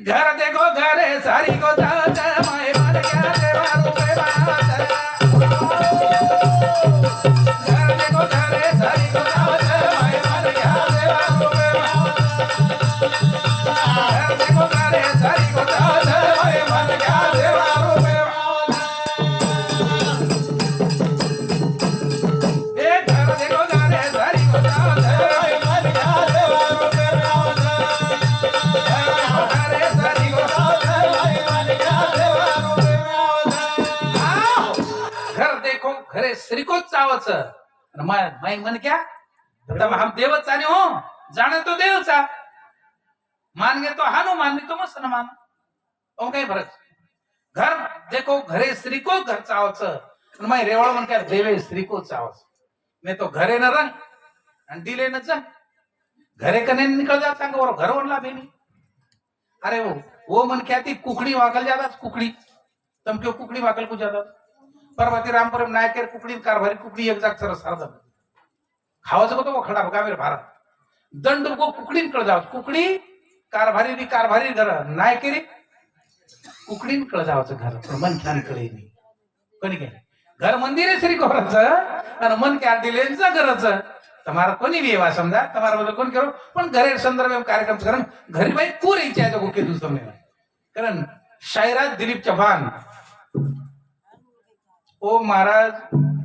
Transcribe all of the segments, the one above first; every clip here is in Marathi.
घर देखो घरे सारी को जात माय मन क्या देवा रूपे बात घर देखो घरे सारी को जात माय मन क्या देवा रूपे बात घर देखो घरे सारी को जात माय मन क्या देवा रूपे बात ए घर देखो घरे सारी को जात माय मन क्या देवा रूपे बात घर देखो घरे श्रीको चावच माई मन क्या तब हम देवच आणि हो जाणे तो देवचा मान गे तो हानो मान तो मस्त न मान ओ काय फरक घर देखो घरे श्रीको घर चावच माई रेवळ मन क्या देवे श्रीको चावच मैं तो घरे न रंग आणि दिले न जा घरे कने निकल जा सांग और घर वनला बेनी अरे वो मन क्या थी कुकड़ी वाकल ज्यादा कुकड़ी तम क्यों कुकड़ी वाकल को ज्यादा परवती रामपुरम नायकेर कुकड़ी कारभारी कुकड़ी एक जाग सरस सारद खावाचं तो खडा बघा मेरे भारत दंड को कुकड़ी निकल जाओ कुकड़ी कारभारी घर नायकेरी कुकड़ी निकल जावचं घर मन क्या निकळे नाही कोणी काय घर मंदिर श्री कोराचं आणि मन क्या दिलेंचं घराचं तुम्हारा कोणी भी एवा समझा तुम्हारा बदल कोण करो पण घरे संदर्भ में कार्यक्रम करण घरी भाई पूरी इच्छा है तो के दूसरों में कारण शायरात दिलीप चव्हाण ओम महाराज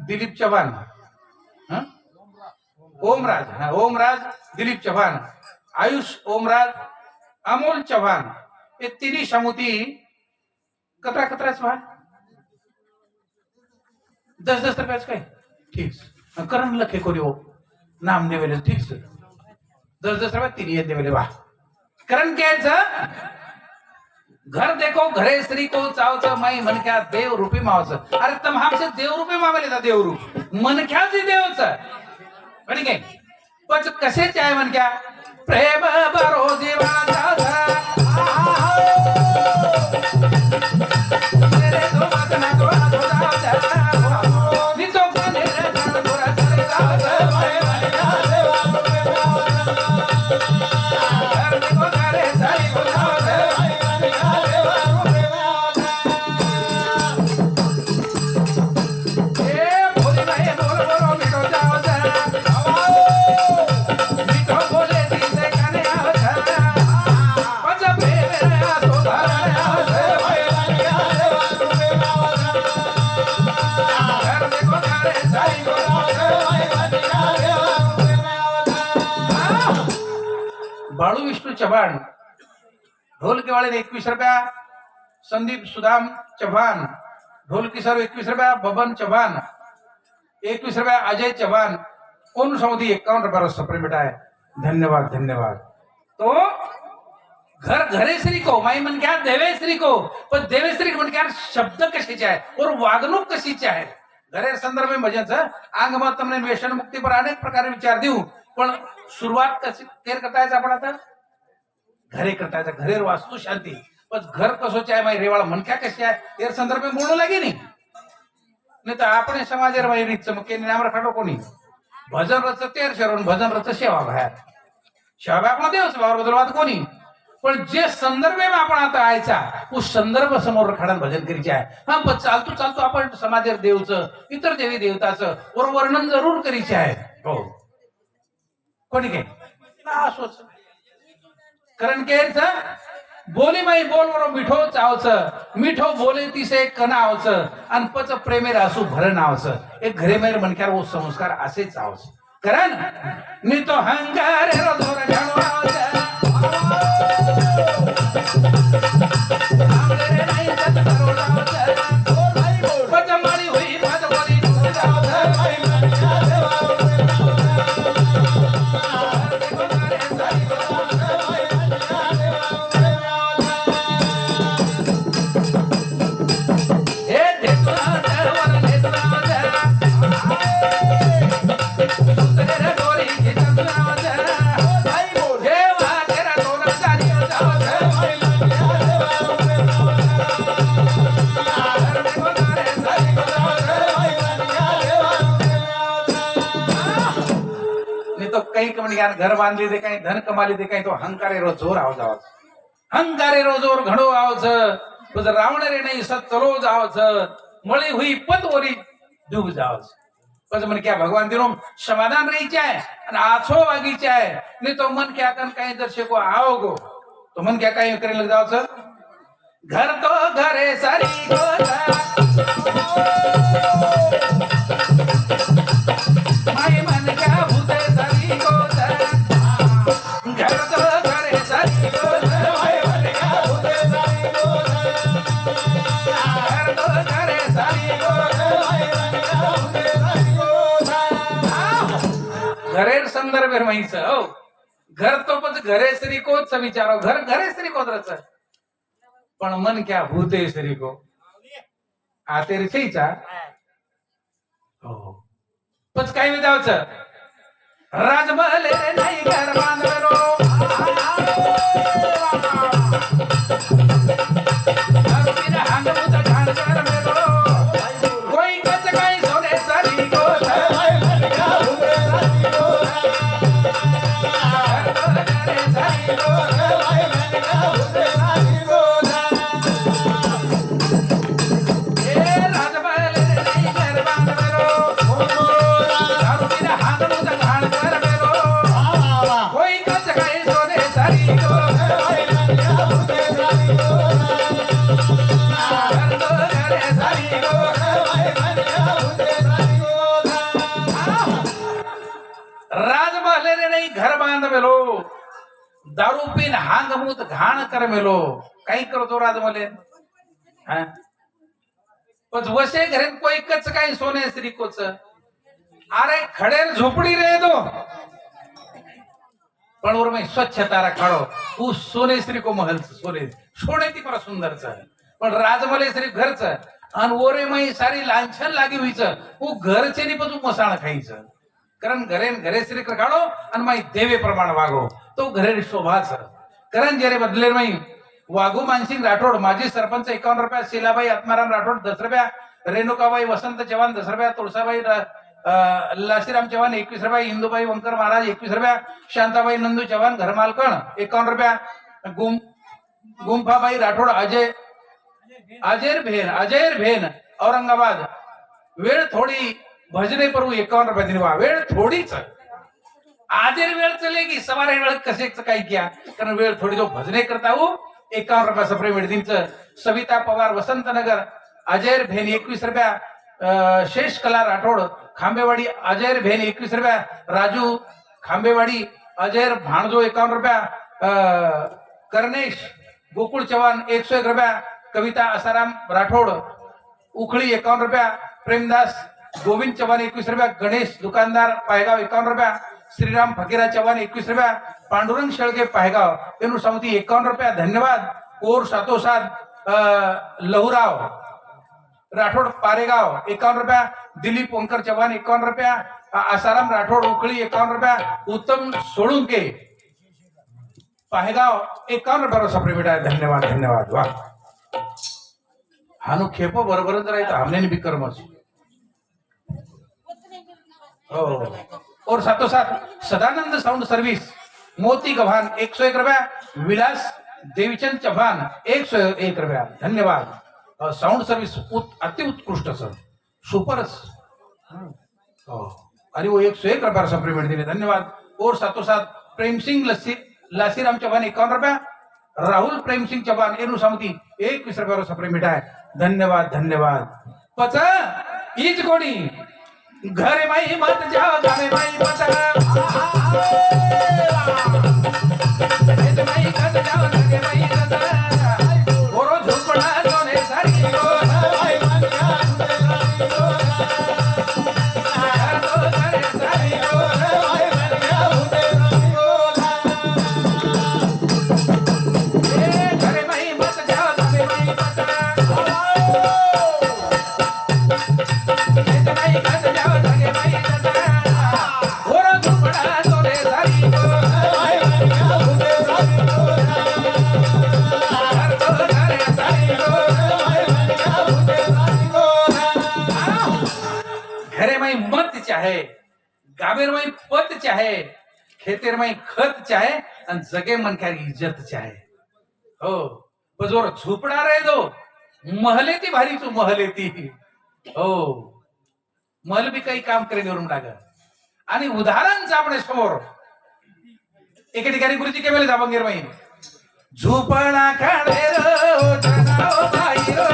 दिलीप चव्हाण ओमराज दिलीप चव्हाण आयुष ओमराज अमोल चव्हाण ये तिन्ही समुती कतराच भाई 10 रुपयाच काय ठीक करण लखे कोणी हो नाम नेवेले ठीक से 10 रुपये तीन ये नेवेले वाह करण क्या घर देखो घरे श्री को चावच माई मन क्या देव रूपी मावच अरे तम हमसे देव रूपी मावेले था देव रूप मन क्या जी देवच पण काय पच कसे चाय मन क्या प्रेम बरो जीवाचा तेरे तो मत ना तो निचो कने थोड़ा चले जावच बाळू विष्णू चव्हाण ढोलकी वाले 21 रुपया संदीप सुदाम चव्हाण ढोलकी सर 21 रुपया बबन चव्हाण 21 रुपया अजय चव्हाण उन सौदी 51 रुपया सप्रे बेटा है धन्यवाद तो घर घरे श्री को माई मन क्या देवेश्री को पण देवेश्री मन क्या शब्द कशाचे आहे और वागणूक कशीची आहे घरे संदर्भ में भजन अंग मत तमने व्यसन मुक्ती पर अनेक प्रकारे विचार देऊ पण सुरुवात कशी केर करता यायचं आपण आता घरे करता यायचं घरे वास्तू शांती पण घर कसोच आहे माई रेवाळ मन क्या कशी आहे या संदर्भ में बोलू लागे नाही तर आपण समाजेर बाई रीतच मग केली नाम रखाडो कोणी भजन रच तेर शरण भजन रच सेवा बाहेर सेवा आपण देवच बावर बदलवात कोणी पण जे संदर्भ में आपण आता आयचा तो संदर्भ समोर रखाडन भजन करीचे आहे हा पण चालतो आपण समाजेर देवचं इतर देवी देवताचं वर वर्णन जरूर करीचे आहे हो कोणी काय असोच कारण केच बोली माई बोल बरो मिठो चावच मिठो बोले तिसे कनावच आणि पच प्रेमेर असू भरण आवच एक घरे मेर मनक्यार वो संस्कार असे चावच कारण मी तो हंगार रो दोर घालो आवच आमरे नाही जत करो आवच पच माळी होई पच बोली चावच भाई मन क्या देवा घर बांधली दे काही धन कमाली दे काही तो अहंकार रो जोर आवाज हंगारे रोजोर घडो आवच पण रावण रे नाही सत चलो जावच मळी हुई पत वरी डूब जावच પછી મને ક્યાં ભગવાન દીનો સમાધાન રહી જાય અને આછો વાગી જાય ને તો મન ક્યાં કન કઈ દર્શકો આવો ગો તો મન ક્યાં કઈ કરી લગ જાવ છે ઘર તો ઘરે સારી ગોતા માય મન ક્યાં ભૂતે સારી ગોતા ઘર તો ઘરે સારી ગોતા માય મન ક્યાં ભૂતે સારી ગોતા ઘર તો ઘરે સારી ગોતા માય મન ક્યાં ભૂતે घरेर संदर्भ माहिती हो घर तो पण घरे श्री कोच विचारो घर घरे श्री कोच पण मन क्या भूते श्री को आतेर छईचा हो पच काय विदावच राजमहले नाही घर बांधलो अरुणीने हांगूत घाण कर मेलो कोई कच काय सोने सारी को घर बांध मेलो दारू पीन हांग मूत घाण कर मेलो काही करतो राजमले पण वसे घरेन कोई कच काही सोने श्री कोच अरे खडेर झोपडी रे दो पण वर मैं स्वच्छता रखाडो तू सोने श्री को महल सोने सोने ती पर सुंदरच पण राजमले श्री घरच आणि ओरे मै सारी लांछन लागी हुईच तू घरचे नी पण तू मसाण खाईच कारण घरे घरे श्री काढो आणि माई देवे प्रमाण वागो तो घरे शोभाच कारण जरे बदले माई वाघू मानसिंग राठोड माजी सरपंच 51 रुपया शिलाबाई आत्माराम राठोड 10 रुपया रेणुकाबाई वसंत चव्हाण 10 रुपया तुळसाबाई लासीराम चव्हाण 21 रुपया इंदुबाई वंकर महाराज 21 रुपया शांताबाई नंदू चव्हाण घरमालकण 51 रुपया गुंफाबाई राठोड अजय भेन औरंगाबाद वेळ थोडी भजने प्रभु 51 रुपये दिनवा वेळ थोडीच आजेर वेळ चलेगी सवारे वेळ कसेच काय किया कारण वेळ थोडी जो भजने करता हो 51 रुपया सप्रे वेळदींच सविता पवार वसंतनगर अजय भेन 21 रुपया शेष कला राठोड खांबेवाडी अजय भेन 21 रुपया राजू खांबेवाडी अजय भाणजो 51 रुपया कर्णेश गोकुळ चव्हाण 101 रुपया कविता असाराम राठोड उखळी 51 रुपया प्रेमदास गोविंद चव्हाण 21 रुपया गणेश दुकानदार पायगाव 51 रुपया श्रीराम फकीरा चव्हाण 21 रुपया पांडुरंग शेळके पायगाव तेनु समिती 51 रुपया धन्यवाद और सातोसात लहुराव राठोड पारेगाव 51 रुपया दिलीप ओंकर चव्हाण 51 रुपया आसाराम राठोड उकळी 51 रुपया उत्तम सोळुंके पायगाव 51 रुपया सप्रे बेटा धन्यवाद धन्यवाद वा हानु खेपो बरोबरच राहतो हमने भी कर्मच हो और साथों साथ सदानंद साउंड सर्विस मोती गव्हाण 101 रुपया विलास देवीचंद चव्हाण 101 रुपया धन्यवाद साउंड सर्विस अति उत्कृष्ट सर सुपरच अरे वो 101 रुपया सप्लीमेंट दिले धन्यवाद और साथों साथ प्रेम सिंह लासीराम चव्हाण 51 रुपया राहुल प्रेम सिंह चव्हाण एनु समिति 21 रुपया सप्लीमेंट है धन्यवाद धन्यवाद पच ईज कोणी घरे माई मत जाओ घरे माई मत माई मत जाओ घरे माई मत ओरो झोपड़ा सोने सारी को माई मत जाओ घरे सारी को माई मत जाओ घरे माई मत जाओ घरे माई मत चाहे गावेर में पत चाहे खेतेर में खत चाहे और जगे मन क्या इज्जत चाहे हो पण जोर झोपणार आहे जो महले ती भारी तू महले ती हो महल बी काही काम करेन वरून लाग आणि उदाहरण सापडे समोर एके ठिकाणी गुरुजी केले दाबंगीर बाई झोपणा खाणे रो जनाओ बाई रो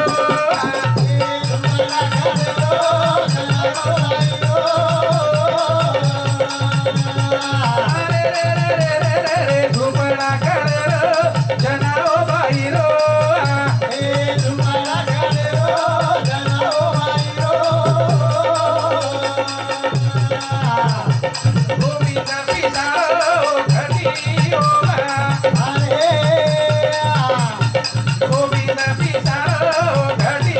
झोपणा खाणे रो जनाओ बाई रो गोविंदा पिसारो घटी गोविंदा पिसारो घटी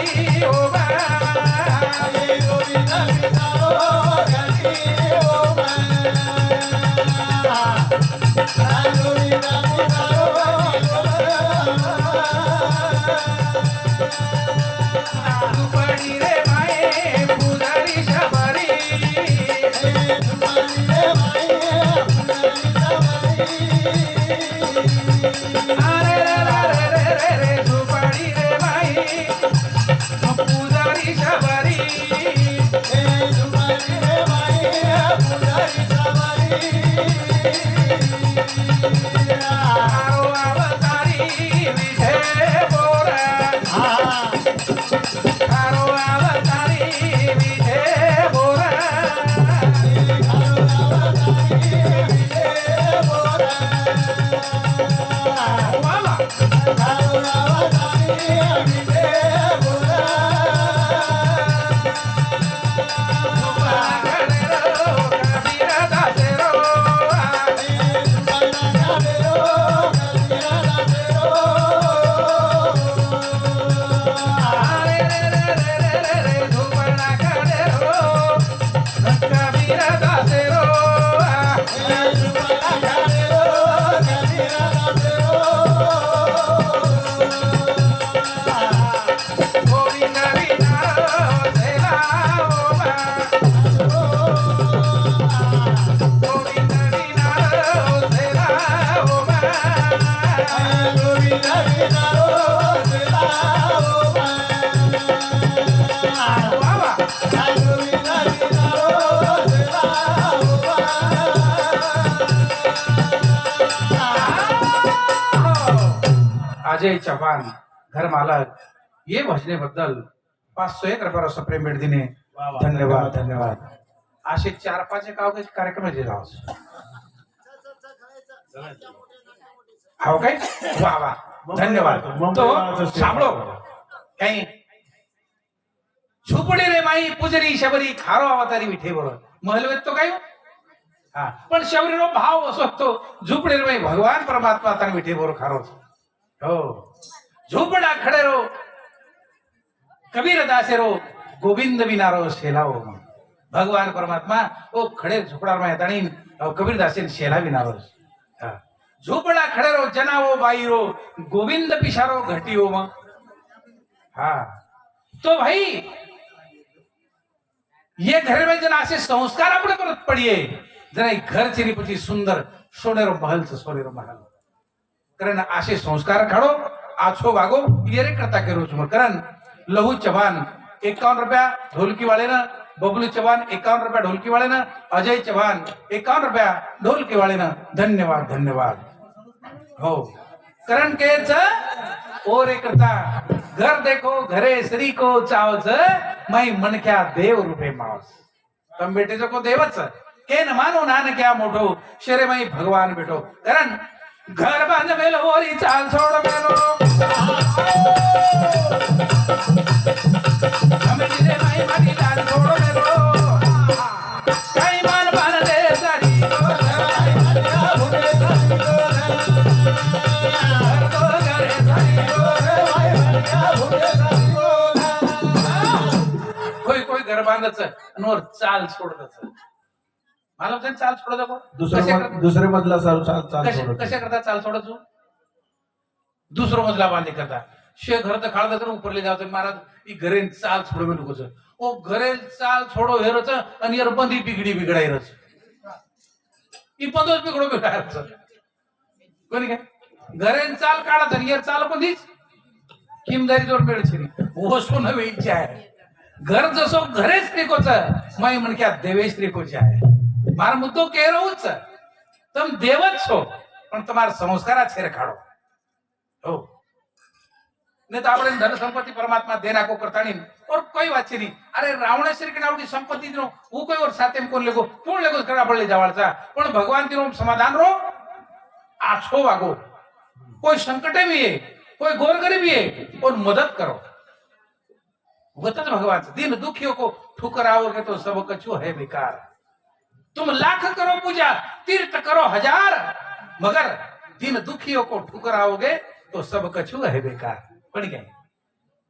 दुपडी रे माये पुजारी शबरी अरे रे दुपडी रे माई पुजारी शबरी आरो अवतारी विजय बोरा आरो अवतारी विजय बोरा अजय चव्हाण घर मालक ये भजनेबद्दल 501 रुपये प्रेम भेट दिने धन्यवाद धन्यवाद असे 4-5 एक अवघे कार्यक्रम हो काय वा वा धन्यवाद तो सामळो काही झुपडी रे माई पुजरी शबरी खारो अवतारी विठे बरोबर महलवेत तो काय हा पण शबरीनो भाव असतो झुपडी रे माई भगवान परमात्मा आता विठे बरोबर खारोच हो झोपड़ा खड़े रो कबीर दासे रो गोविंद बिनारो शेलाओ भगवान परमात्मा ओ खड़े झोपड़ा में तणीन कबीर दासे शेला बिनारो झोपड़ा खड़े रो जनाओ बाई रो गोविंद पिशारो घटियो म हाँ तो भाई ये घर में जना ऐसे संस्कार अपने परत पड़िए जरा घर चेरी पची सुंदर सोनेरो महल से सोनेरो महल कारण असे संस्कार काढो आछो वागो येरे करता करो चुमर कारण लहू चव्हाण 51 रुपया ढोलकी वाले ना बबलू चव्हाण 51 रुपया ढोलकी वाले ना अजय चव्हाण 51 रुपया ढोलकी वाले ना धन्यवाद धन्यवाद हो कारण केच और एक करता घर देखो घरे श्री को चावच मै मन क्या देव रूपे मावस तम बेटे को देवच के न मानो नान क्या मोठो शेरे मई भगवान बेटो कारण घर बांध मेलो होरी चाल छोड़ मेलो हमें जिसे माई माटी लाल छोड़ मेलो कई मान बान दे सारी कोई कोई घर बांधच नोर चाल सोडतच मला पण चाल सोडत दुसरे मजला चाल कशा करता चाल सोडत दुसरो मजला बांधे करता शे घर तर खाळदा तर उपरले जातो महाराज ई घरे चाल छोडवे लोकच ओ घरे चाल छोडो हेरच आणि यार बंदी बिगडी बिगडायरच ई पंदोस बिगडो बिगडायरच कोणी काय घरेन चाल काढा तर चाल कोणतीच किमदारी जोर मिळ छे ओसो न वेईचे आहे घर जसो घरे स्त्रीकोच मय म्हणक्या देवे स्त्रीकोचे आहे मार मुद्दो केरोच तुम देवच છો પણ તમારા સંસ્કાર છેડખાડો हो नहीं तो આપણે ધન સંપત્તિ પરમાત્મા દેના को करता नहीं और कोई बात नहीं अरे रावणेश्वरी के नावडी संपत्ति दिनो वो कोई और साथे में कोण लेगो कोण लेगो करा पडले जावाळचा पण भगवान दिनो समाधान रो आछो वागो कोई संकटे भी है कोई गोरगरीबी है और मदद करो वतन भगवान दिन दुखियों को ठुकराओगे तो सब कछु है बेकार तुम लाख करो पूजा तीर्थ करो हजार मगर दिन दुखियों को ठुकराओगे तो सब कछु है बेकार पण क्या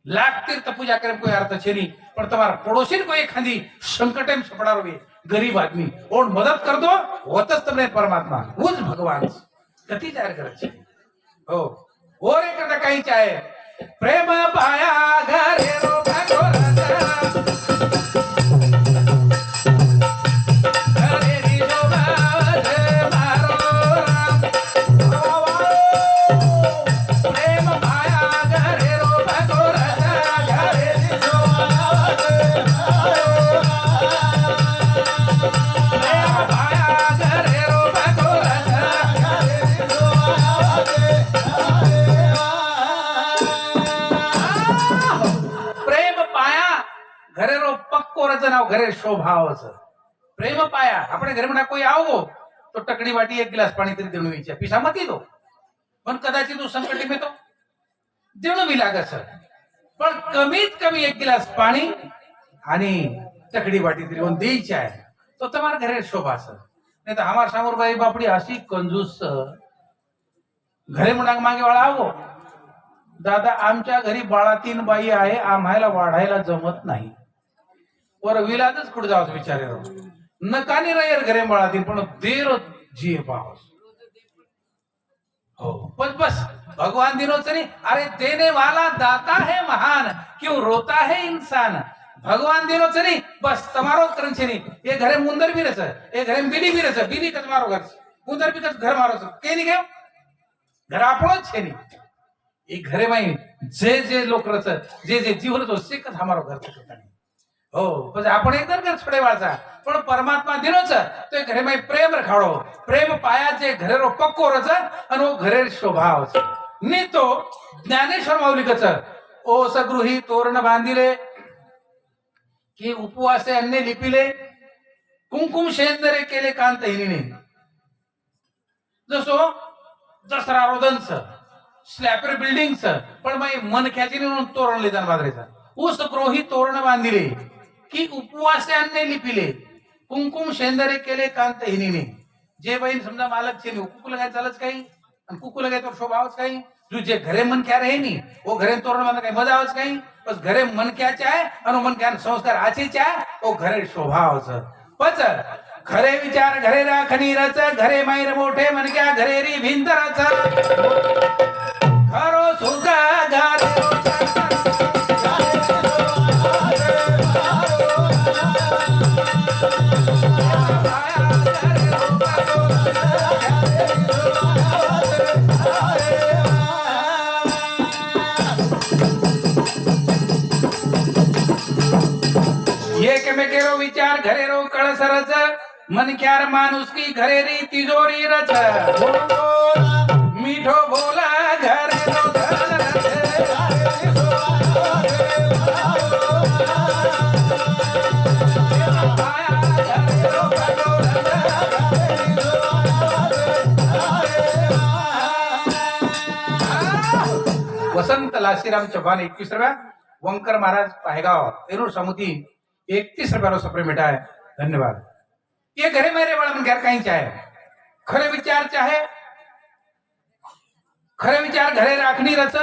लाख तीर्थ पूजा करे कोई अर्थ छे नहीं पण तुम्हारा पड़ोसी को एक खांदी संकटे में सपड़ारो गरीब आदमी और मदद कर दो होतच तुमने परमात्मा उस भगवान कति जाहिर करे छे हो और एक करता कहीं चाहे प्रेम पाया घरे रो घरे शोभाव प्रेम पाया अपने घरे म्हणा कोई आओ तो टकड़ी वाटी एक गिलास पाणी तरी देणू विचार पिसा मती दो पण कदाचित तू संकटी में तो देणू भी लागे सर पण कमीत कमी एक गिलास पाणी आणि टकड़ी वाटी तरी कोण द्यायची आहे तो तुम्हारा घरे शोभा सर नहीं तो हमार सामोर बाई बापड़ी अशी कंजूस घरे म्हणा मागे वाळा आवो दादा आमच्या घरी बाळा 3 बाई आहे आम्हाला वाढायला जमत नाही और विलादच कुठे जावस विचारे नकानी रयर घरे बाळातील पण देर जिये पावस हो बस भगवान दिनोच नहीं अरे देने वाला दाता है महान क्यों रोता है इंसान भगवान दिनोच नहीं बस तमारो करन छे नहीं ये घरे मुंदर भी रस ये घरे बिली भी रस बिली कच मारो घर मुंदर भी कच घर मारो के नहीं गयो घर आपणो छे नहीं ये घरे में जे लोक रस जे जीव रस से कच हमारो घर करता नहीं हो પછી આપણે એકદમ ઘર છોડે વાળા પણ પરમાત્મા દિનો છે તો ઘરે માં પ્રેમ રખાડો પ્રેમ પાયા છે ઘરે રો પક્કો રસ અને ઘરે સ્વભાવ છે ની તો જ્ઞાનેશ્વર માઉલી કચ ओ सगृही तोरण बांधिले की उपवासे अन्य लिपिले कुंकुम शेंदरे केले कांत हिने जसो दसरा रोदनच स्लॅपर बिल्डिंगच पण मन ख्याची तोरण लिदान बांधरेचा ऊस गृही तोरण बांधिले की उपवासे अन्य लिपिले कुंकुम शेंदरे केले कांत हिने जे बहीण समजा मालक छे कुकू लगाय चालच काही आणि कुकू लगाय तो शोभावच काही जो जे घरे मन क्या रहे नी वो घरे तोरण बांधे काही मजा आवच काही बस घरे मन क्या चाहे आणि मन क्या संस्कार आचे चाहे वो घरे शोभावच पच घरे विचार घरे राखणी रच घरे मायर मोठे मन क्या घरे री भिंत रच घरो सुख घरे केरो विचार घरे रो कळसरच मन क्यार मानुस की घरे री तिजोरी रच मीठो बोला घरे रो धन वसंत लासीराम चौहान 21व्या वंकर महाराज पाहेगाव एरूर समुती 31 रुपया सप्रे मिटा है धन्यवाद। ये घरे मेरे वाला मन घर कहीं चाहे खरे विचार चाहे खरे विचार घरे राखणी रच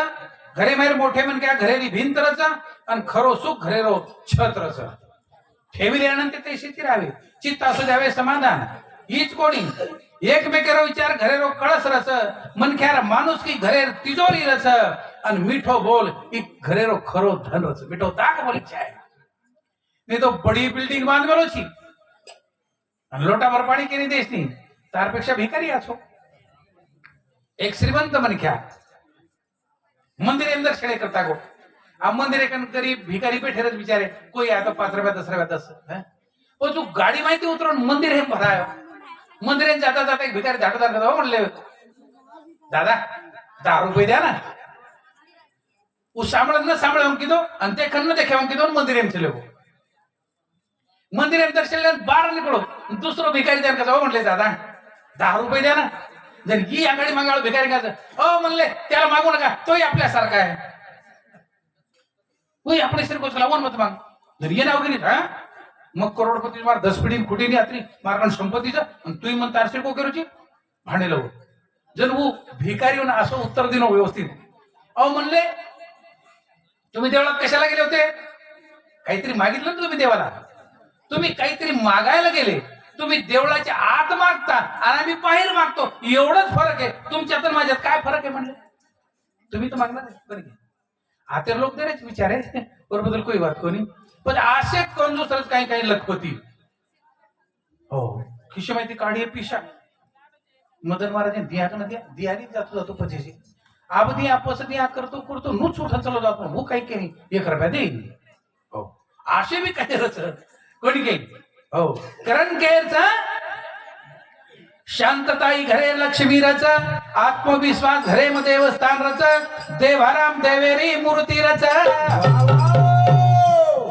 घरे मेरे मोठे मन क्या घरे भिंत रच आणि खरो सुख घरे रो छत रच ठेविले अनंत तेशीची राहावे चित्त असू द्यावे समाधान हीच कोणी एकमेकेरो विचार घरे रो कळस रच मन ख्यार माणूस की घरे तिजोरी रच आणि मीठो बोल ई घरे रो खरो धन रच मीठो ताक बोली चाहे नहीं तो बड़ी बिल्डिंग बांध गलो छी लोटा भर पाणी केनी देश नी तारपेक्षा भिकारी आछो एक श्रीमंत मनख्या मंदिर अंदर खेळे करता गो आ मंदिर एकन गरीब भिकारी बैठे बिचारे कोई आता 5 रुपया 10 रुपया 10 वो जो गाडी माहिती उतरून मंदिर हे भरायो मंदिर जाता जाता एक भिकारी झाडदार करतो म्हणले दादा 10 रुपये द्या ना वो सांभळ न सांभळ हम कीधो आणि ते कन्न देखे हम कीधो मंदिर एम चले मंदिर एम दर्शन बाहर निकलो दुसरो भिकारी द्या का म्हणले दादा 10 रुपये द्या ना जर ही आघाडी मागाळ भिकारी का हो म्हणले त्याला मागू नका तोही आपल्यासारखा आहे कोई अपने सिर को चलावन मत मांग जर ये ना वगैरे हा मग करोडपती मार 10 पिढी खुटी यात्री मारकण संपत्तीचं आणि तुही मन तारसे को करूची भांडेलो जर वो भिकारी होऊन असं उत्तर दिनो व्यवस्थित अहो म्हणले तुम्ही देवळात कशाला गेले होते काहीतरी मागितलं ना तुम्ही देवाला तुम्ही काहीतरी मागायला गेले तुम्ही देवळाच्या आत मागता आणि आम्ही बाहेर मागतो एवढंच फरक आहे तुमच्यात आणि माझ्यात काय फरक आहे म्हणले तुम्ही तर मागणार नाही बरं आते लोक दे रे विचारे और बदल कोई बात कोणी पण असे कंजूसच काही काही लखपती हो खिशे माहिती काढी पिशा मदन महाराज दिया दियारी जातो जातो पजेशी अब दिया आपस दिया करतो नूच उठा चलो जातो वो काही काही 1 रुपया देईल हो असे बी काही रच कोणी काही हो करण केरचा शांतताई घरे लक्ष्मीरच आत्मविश्वास घरे म देवस्थान रच देवाराम देवेरी मूर्ती रच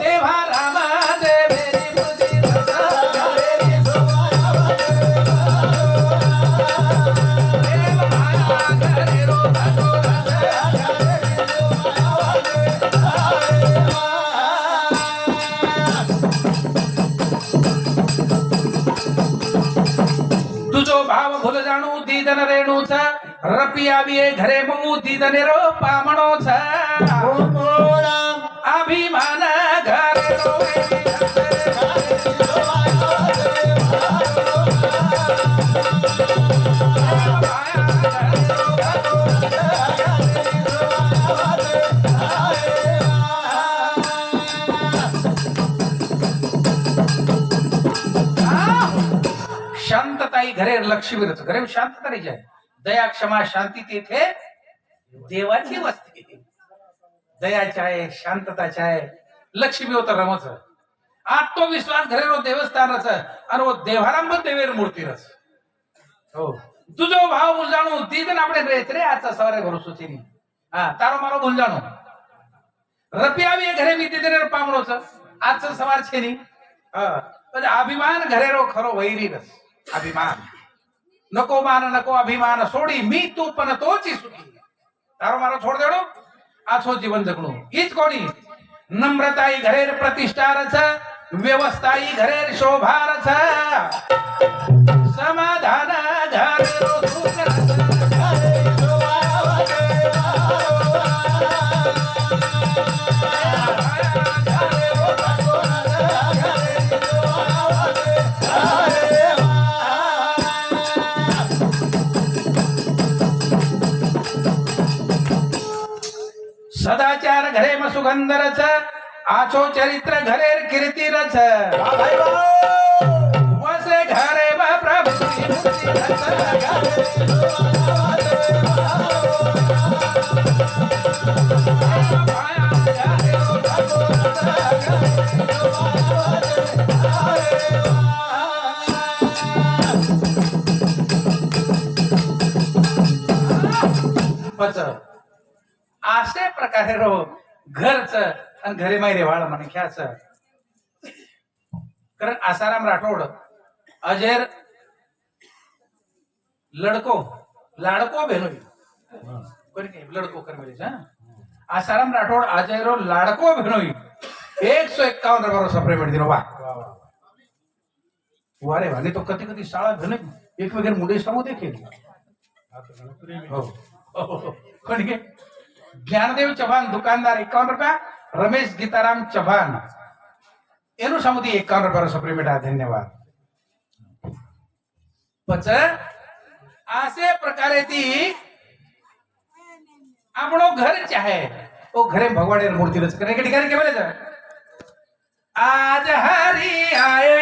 देवाराम देवेरी मूर्ती रच घरे रो तुझो भाव भूल जाणू दीदन रेणूचा रपियावी घरे मऊ दीदने रो पामणोच अभिमान घरे रो शांतताई घरे लक्ष्मीरच घरे शांतता नाही आहे दया क्षमा शांती तेथे देवाची वस्ती दयाच्या आहे शांतताच्या आहे लक्ष्मी होत रमच आत्मविश्वास घरे रो देवस्थानच आणि वो देवाराम देवेर मूर्तीरच हो तुझो भाव भूल जाणू दीदन આપણે રેત રે આજ સવારે ભરોસો છે ની હા તારો મારો ભૂલ જાણો રપિયાવી ઘરે મી દીદને પામણો છે આજ સવાર છે ની હા પણ અભિમાન ઘરે રો ખરો વૈરી રસ अभिमान नको मान नको अभिमान सोडी मी तू पण तोची सुखी तारो मारो छोड देणो आछो जीवन जगणो हीच कोणी नम्रताई घरेर प्रतिष्ठारच व्यवस्थाई घरेर शोभारच समाधान घरेरो सदाचार घरे म सुगंधरच आछो चरित्र घरेर कीर्तिरच वसे घरे म प्रभु असे प्रकारे रो घरच आणि घरे मायरे वाळ म्हणे ख्याच कारण आसाराम राठोड अजेर लडको लाडको भेलोई कोणी काही लडको करमेलीच आसाराम राठोड अजेरो लाडको भेलोई 151 रुपये सप्रेमेंट दिनो वा वारे वाने तो कधी कधी शाळा भेले एक वगैरे मुंडे समो देखे हो कोणी के ज्ञानदेव चव्हाण दुकानदार 51 रुपया रमेश गीताराम चव्हाण एनु समुदी 51 रुपया सप्रेमेंट धन्यवाद पच आसे प्रकारे ती आपणो घर चाहे ओ घरे भगवान मूर्ती रच करने के ठिकाणी के बोले आज हरी आए